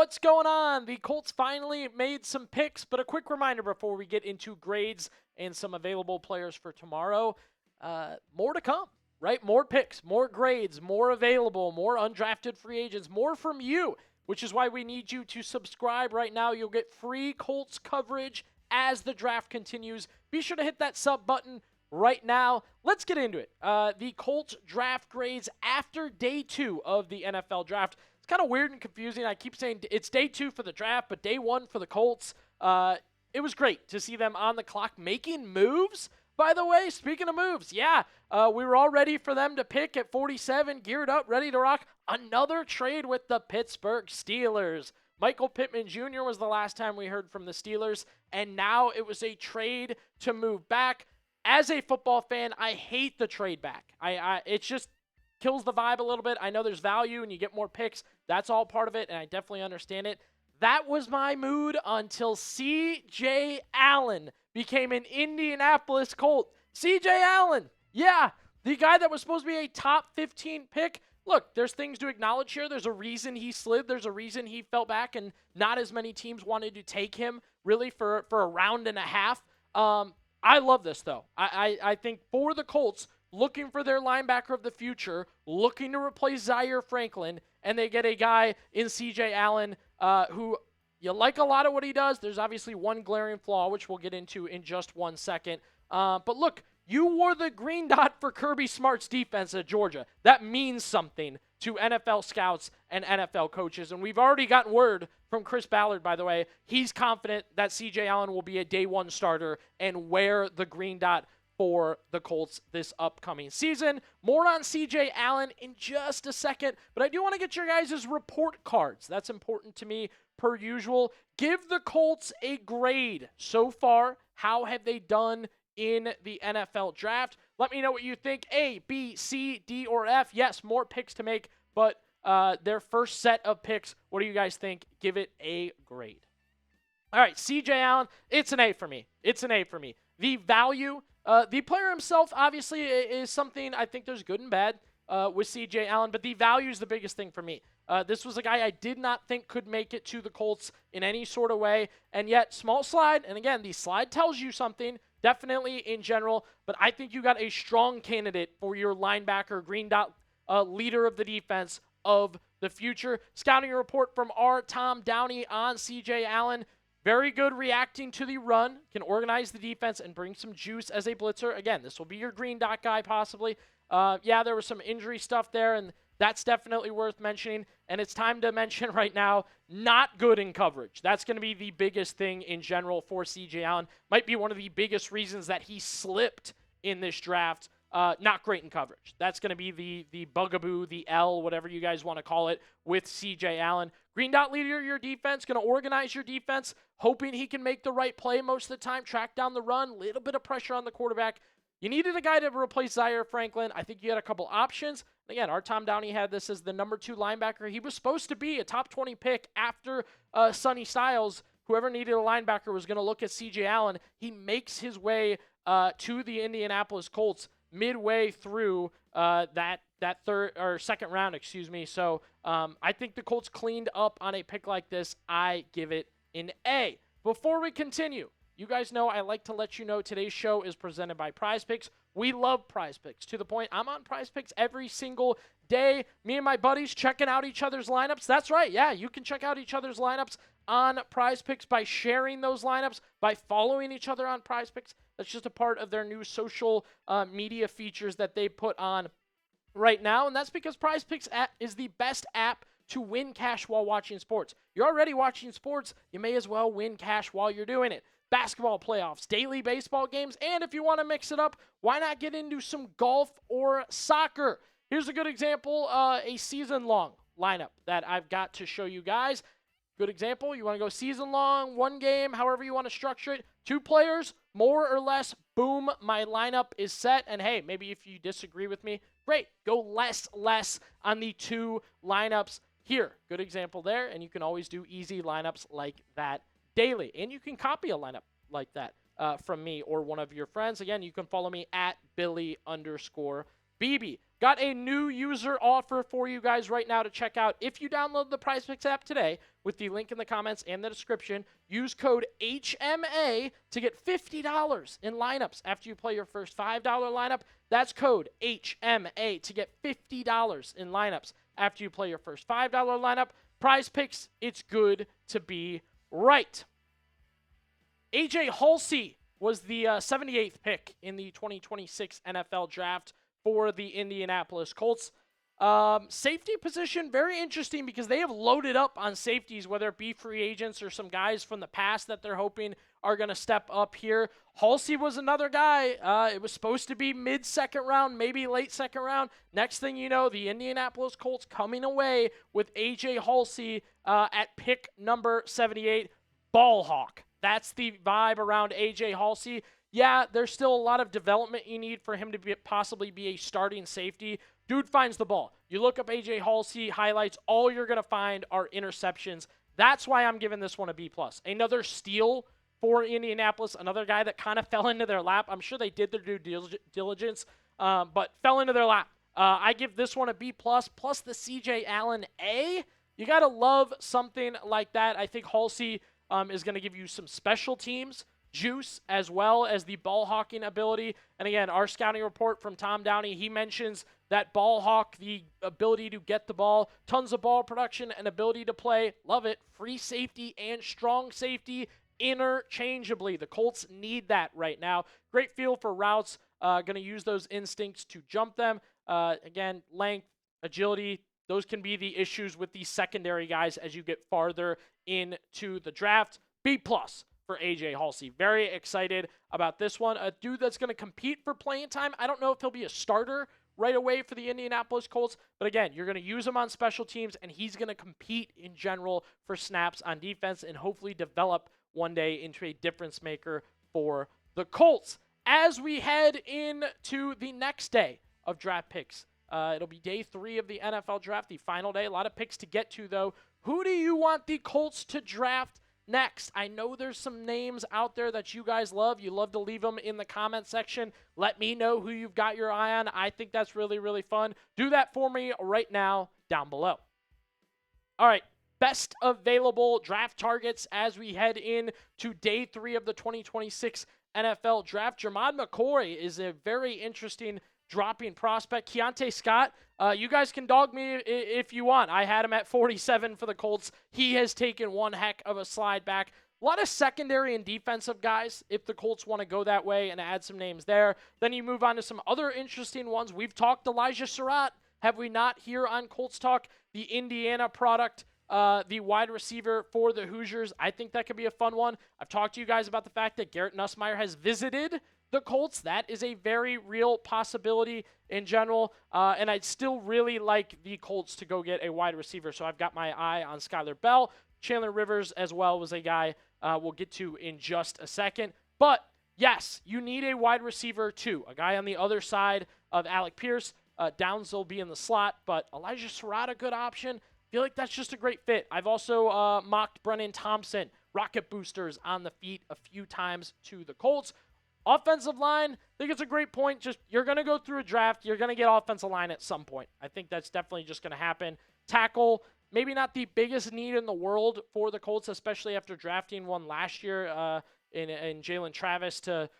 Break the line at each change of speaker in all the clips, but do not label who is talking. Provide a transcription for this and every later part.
What's going on? The Colts finally made some picks, but a quick reminder before we get into grades and some available players for tomorrow. More to come, right? More picks, more grades, more available, more undrafted free agents, more from you, which is why we need you to subscribe right now. You'll get free Colts coverage as the draft continues. Be sure to hit that sub button right now. Let's get into it. The Colts draft grades after day 2 of the NFL draft. It's kind of weird and confusing. I keep saying it's day 2 for the draft, but day 1 for the Colts. It was great to see them on the clock making moves. By the way, speaking of moves, we were all ready for them to pick at 47, geared up, ready to rock. Another trade with the Pittsburgh Steelers. Michael Pittman Jr. was the last time we heard from the Steelers, and now it was a trade to move back. As a football fan, I hate the trade back. It just kills the vibe a little bit. I know there's value and you get more picks. That's all part of it, and I definitely understand it. That was my mood until C.J. Allen became an Indianapolis Colt. C.J. Allen, the guy that was supposed to be a top 15 pick. Look, there's things to acknowledge here. There's a reason he slid. There's a reason he fell back, and not as many teams wanted to take him, really, for a round and a half. I love this, though. I think for the Colts, looking for their linebacker of the future, looking to replace Zaire Franklin, and they get a guy in C.J. Allen who you like a lot of what he does. There's obviously one glaring flaw, which we'll get into in just 1 second. But look, you wore the green dot for Kirby Smart's defense at Georgia. That means something to NFL scouts and NFL coaches. And we've already gotten word from Chris Ballard, by the way. He's confident that C.J. Allen will be a day 1 starter and wear the green dot for the Colts this upcoming season. More on C.J. Allen in just a second, but I do want to get your guys' report cards. That's important to me, per usual. Give the Colts a grade so far. How have they done in the NFL draft? Let me know what you think. A, B, C, D, or F. Yes, more picks to make, but their first set of picks, what do you guys think? Give it a grade. All right, C.J. Allen, it's an A for me. It's an A for me. The value, the player himself, obviously, is something I think there's good and bad with C.J. Allen, but the value is the biggest thing for me. This was a guy I did not think could make it to the Colts in any sort of way, and yet small slide, and again, the slide tells you something, definitely in general, but I think you got a strong candidate for your linebacker, green dot leader of the defense of the future. Scouting report from our Tom Downey on C.J. Allen. Very good reacting to the run, can organize the defense and bring some juice as a blitzer. Again, this will be your green dot guy possibly. There was some injury stuff there, and that's definitely worth mentioning. And it's time to mention right now, not good in coverage. That's going to be the biggest thing in general for C.J. Allen. Might be one of the biggest reasons that he slipped in this draft. Not great in coverage. That's going to be the bugaboo, the L, whatever you guys want to call it, with C.J. Allen. Green dot leader of your defense, going to organize your defense, hoping he can make the right play most of the time, track down the run, little bit of pressure on the quarterback. You needed a guy to replace Zaire Franklin. I think you had a couple options. Again, our Tom Downey had this as the number 2 linebacker. He was supposed to be a top 20 pick after Sonny Styles. Whoever needed a linebacker was going to look at C.J. Allen. He makes his way to the Indianapolis Colts midway through that third or second round, So I think the Colts cleaned up on a pick like this. I give it an A. Before we continue, you guys know I like to let you know today's show is presented by PrizePicks. We love PrizePicks to the point I'm on PrizePicks every single day. Me and my buddies checking out each other's lineups. That's right. Yeah, you can check out each other's lineups on PrizePicks by sharing those lineups, by following each other on PrizePicks. That's just a part of their new social media features that they put on right now, and that's because PrizePicks app is the best app to win cash while watching sports. You're already watching sports, you may as well win cash while you're doing it. Basketball playoffs, daily baseball games, and if you want to mix it up, why not get into some golf or soccer? Here's a good example, a season-long lineup that I've got to show you guys. Good example, you want to go season-long, one game, however you want to structure it, 2 players, more or less, boom, my lineup is set. And hey, maybe if you disagree with me, great, go less on the 2 lineups here. Good example there, and you can always do easy lineups like that daily. And you can copy a lineup like that from me or one of your friends. Again, you can follow me at Billy_Blank. BB. Got a new user offer for you guys right now to check out. If you download the PrizePicks app today with the link in the comments and the description, use code HMA to get $50 in lineups after you play your first $5 lineup. That's code HMA to get $50 in lineups after you play your first $5 lineup. PrizePicks, it's good to be right. AJ Haulcy was the 78th pick in the 2026 NFL Draft for the Indianapolis Colts. Safety position, very interesting because they have loaded up on safeties, whether it be free agents or some guys from the past that they're hoping are going to step up here. Haulcy was another guy. It was supposed to be mid-second round, maybe late second round. Next thing you know, the Indianapolis Colts coming away with AJ Haulcy at pick number 78. Ball hawk. That's the vibe around AJ Haulcy. Yeah, there's still a lot of development you need for him to possibly be a starting safety. Dude finds the ball. You look up AJ Haulcy highlights, all you're going to find are interceptions. That's why I'm giving this one a B+. Another steal for Indianapolis, another guy that kind of fell into their lap. I'm sure they did their due diligence, but fell into their lap. I give this one a B+, plus the CJ Allen A. You got to love something like that. I think Haulcy is going to give you some special teams juice as well as the ball hawking ability. And again, our scouting report from Tom Downey, he mentions that ball hawk, the ability to get the ball, tons of ball production and ability to play. Love it. Free safety and strong safety interchangeably. The Colts need that right now. Great feel for routes. Going to use those instincts to jump them. Again, length, agility, those can be the issues with these secondary guys as you get farther into the draft. B+ for AJ Haulcy. Very excited about this one. A dude that's going to compete for playing time. I don't know if he'll be a starter right away for the Indianapolis Colts, but again, you're going to use him on special teams, and he's going to compete in general for snaps on defense and hopefully develop one day into a difference maker for the Colts. As we head into the next day of draft picks, it'll be day 3 of the NFL Draft, the final day. A lot of picks to get to, though. Who do you want the Colts to draft next? I know there's some names out there that you guys love. You love to leave them in the comment section. Let me know who you've got your eye on. I think that's really, really fun. Do that for me right now down below. All right, best available draft targets as we head in to day 3 of the 2026 NFL Draft. Jermod McCoy is a very interesting dropping prospect. Keontae Scott, you guys can dog me if you want. I had him at 47 for the Colts. He has taken one heck of a slide back. A lot of secondary and defensive guys if the Colts want to go that way and add some names there. Then you move on to some other interesting ones. We've talked Elijah Surratt, have we not, here on Colts Talk? The Indiana product, the wide receiver for the Hoosiers. I think that could be a fun one. I've talked to you guys about the fact that Garrett Nussmeier has visited the Colts. That is a very real possibility in general, and I'd still really like the Colts to go get a wide receiver, so I've got my eye on Skylar Bell. Chandler Rivers as well was a guy we'll get to in just a second. But, yes, you need a wide receiver too, a guy on the other side of Alec Pierce. Downs will be in the slot, but Elijah Surratt, a good option. I feel like that's just a great fit. I've also mocked Brennan Thompson, rocket boosters on the feet a few times to the Colts. Offensive line, I think it's a great point. Just you're going to go through a draft. You're going to get offensive line at some point. I think that's definitely just going to happen. Tackle, maybe not the biggest need in the world for the Colts, especially after drafting one last year in Jalen Travis to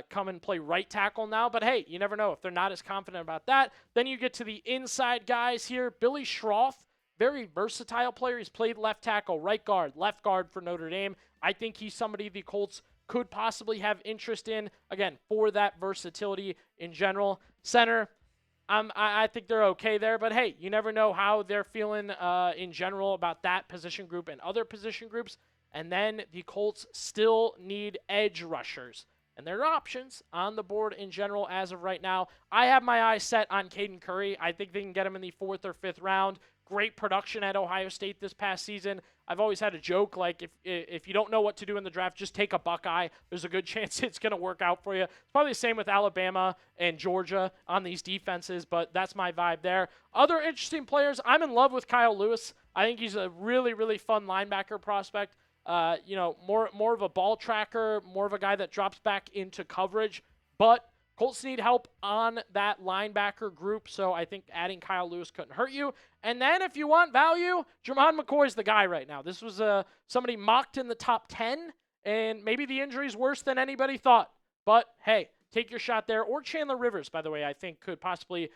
come and play right tackle now. But, hey, you never know. If they're not as confident about that, then you get to the inside guys here. Billy Schroff, very versatile player. He's played left tackle, right guard, left guard for Notre Dame. I think he's somebody the Colts could possibly have interest in, again, for that versatility in general. Center, I think they're okay there, but hey, you never know how they're feeling in general about that position group and other position groups. And then the Colts still need edge rushers, and there are options on the board in general as of right now. I have my eyes set on Caden Curry. I think they can get him in the 4th or 5th round. Great production at Ohio State this past season. I've always had a joke, like, if you don't know what to do in the draft, just take a Buckeye. There's a good chance it's going to work out for you. It's probably the same with Alabama and Georgia on these defenses, but that's my vibe there. Other interesting players, I'm in love with Kyle Lewis. I think he's a really, really fun linebacker prospect. More of a ball tracker, more of a guy that drops back into coverage, but Colts need help on that linebacker group, so I think adding Kyle Lewis couldn't hurt you. And then if you want value, Jermon McCoy's the guy right now. This was somebody mocked in the top 10, and maybe the injury's worse than anybody thought. But, hey, take your shot there. Or Chandler Rivers, by the way, I think could possibly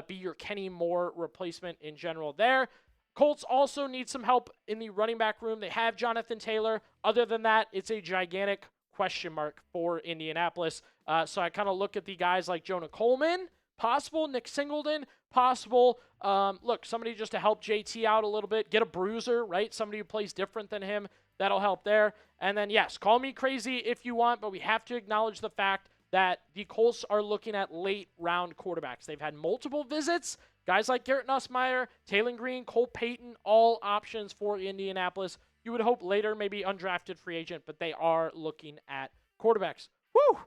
be your Kenny Moore replacement in general there. Colts also need some help in the running back room. They have Jonathan Taylor. Other than that, it's a gigantic question mark for Indianapolis. So I kind of look at the guys like Jonah Coleman, possible, Nick Singleton, possible. Look, somebody just to help JT out a little bit, get a bruiser, right? Somebody who plays different than him. That'll help there. And then, yes, call me crazy if you want, but we have to acknowledge the fact that the Colts are looking at late-round quarterbacks. They've had multiple visits. Guys like Garrett Nussmeier, Taylor Green, Cole Payton, all options for Indianapolis. You would hope later, maybe undrafted free agent, but they are looking at quarterbacks. Woo!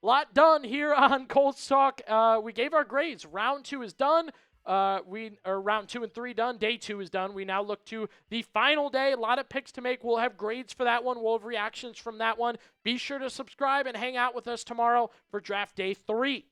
Lot done here on Colts Talk. We gave our grades. Round 2 is done. Round 2 and 3 done. Day 2 is done. We now look to the final day. A lot of picks to make. We'll have grades for that one. We'll have reactions from that one. Be sure to subscribe and hang out with us tomorrow for draft day 3.